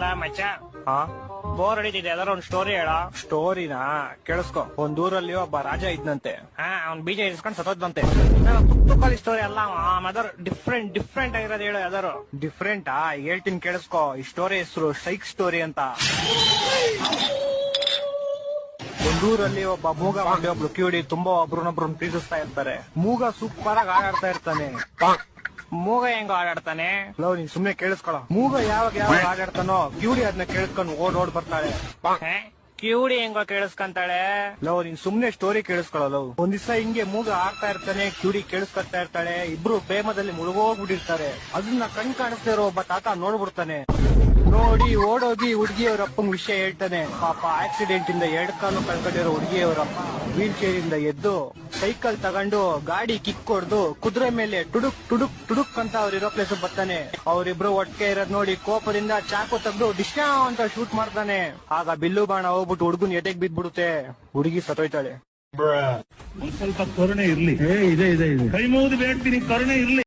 ಲಾ ಮಚ್ಚ, ಹಾ ಬೋರ್ ಹೊಡಿತಿದೆ, ಯಾವ್ದಾರ ಒಂದ್ ಸ್ಟೋರಿ ಹೇಳ. ಸ್ಟೋರಿನಾ? ಕೇಳಿಸ್ಕೊ. ಒಂದೂರಲ್ಲಿ ಒಬ್ಬ ರಾಜ ಇದ್ನಂತೆ. ಅವ್ನ್ ಬೀಜ ಇಸ್ಕೊಂಡ್ ಸತ್ತೋದ್ನಂತೆ. ತುಕ್ಕಲಿ ಸ್ಟೋರಿ ಅಲ್ಲ, ಯಾವ್ದಾರು ಡಿಫ್ರೆಂಟ್ ಆಗಿರೋದು ಹೇಳು ಯಾವ್ದಾರು. ಡಿಫ್ರೆಂಟಾ? ಹೇಳ್ತೀನಿ ಕೇಳಿಸ್ಕೊ. ಈ ಸ್ಟೋರಿ ಹೆಸರು ಸೈಕ್ ಸ್ಟೋರಿ ಅಂತ. ಒಂದೂರಲ್ಲಿ ಒಬ್ಬ ಮೂಗ ಮಾಡಿ ಒಬ್ಳು ಕಿವಿಡಿ ತುಂಬಾ ಒಬ್ರನ್ನೊಬ್ರನ್ನ ಪ್ರೀತಿಸ್ತಾ ಇರ್ತಾರೆ. ಮೂಗ ಸೂಪರ್ ಆಗಿ ಆಡಾಡ್ತಾ ಇರ್ತಾನೆ. ಮೂಗ ಹೆಂಗ ಆಡಾಡ್ತಾನೆ? ಲವ್, ನೀನ್ ಸುಮ್ನೆ ಕೇಳಿಸ್ಕೊಳ. ಮೂಗ ಯಾವಾಗ ಆಡಾಡ್ತಾನೋ ಕಿವಿಡಿ ಅದನ್ನ ಕೇಳಿಸ್ಕೊಂಡು ಓಡ್ ಬರ್ತಾಳೆ. ಕಿವುಡಿ ಹೆಂಗೋ ಕೇಳಿಸ್ಕಂತಾಳೆ? ಲವ್, ನೀನ್ ಸುಮ್ನೆ ಸ್ಟೋರಿ ಕೇಳಿಸ್ಕೊಳ. ಲವ್, ಒಂದ್ ದಿವಸ ಹಿಂಗೆ ಮೂಗ ಆಡ್ತಾ ಇರ್ತಾನೆ, ಕಿವಿಡಿ ಕೇಳಿಸ್ಕೊತಾ ಇರ್ತಾಳೆ. ಇಬ್ರು ಪ್ರೇಮದಲ್ಲಿ ಮುಳುಗೋಗ್ಬಿಟ್ಟಿರ್ತಾರೆ. ಅದನ್ನ ಕಣ್ ಕಾಣಿಸ್ತಾ ಇರೋ ಒಬ್ಬ ತಾತ ನೋಡ್ಬಿಡ್ತಾನೆ. ನೋಡಿ ಓಡೋಗಿ ಹುಡುಗಿಯವರ ಅಪ್ಪಂಗ್ ವಿಷಯ ಹೇಳ್ತಾನೆ. ಪಾಪ ಆಕ್ಸಿಡೆಂಟ್ ಇಂದ 2 ಕಾಲು ಕಳ್ಕೊಂಡಿರೋ ಹುಡುಗಿಯವರಪ್ಪ ವೀಲ್ ಚೇರ್ ಇಂದ ಎದ್ದು ಸೈಕಲ್ ತಗೊಂಡು ಗಾಡಿ ಕಿಕ್ ಹೊಡೆದು ಕುದುರೆ ಮೇಲೆ ಟುಡುಕ್ ಟುಡುಕ್ ಟುಡುಕ್ ಅಂತ ಅವ್ರಿರೋ ಪ್ಲೇಸ್ ಬರ್ತಾನೆ. ಅವ್ರಿಬ್ರು ಒಟ್ಟಿಗೆ ಇರೋದ್ ನೋಡಿ ಕೋಪದಿಂದ ಚಾಕು ತೆಗೆದು ಡಿಶ್ನಾ ಅಂತ ಶೂಟ್ ಮಾಡ್ತಾನೆ. ಆಗ ಬಿಲ್ಲು ಬಾಣ ಹೋಗ್ಬಿಟ್ಟು ಹುಡುಗನ್ ಎದೆಗ್ ಬಿದ್ಬಿಡುತ್ತೆ. ಹುಡುಗಿ ಸತ್ತೋಯ್ತಾಳೆ. ಸ್ವಲ್ಪ ಕರುಣೆ ಇರ್ಲಿ. ಇದೆ ಕೈ ಮುಗಿದು ಬೇಡ್ತೀನಿ, ಕರುಣೆ ಇರ್ಲಿ.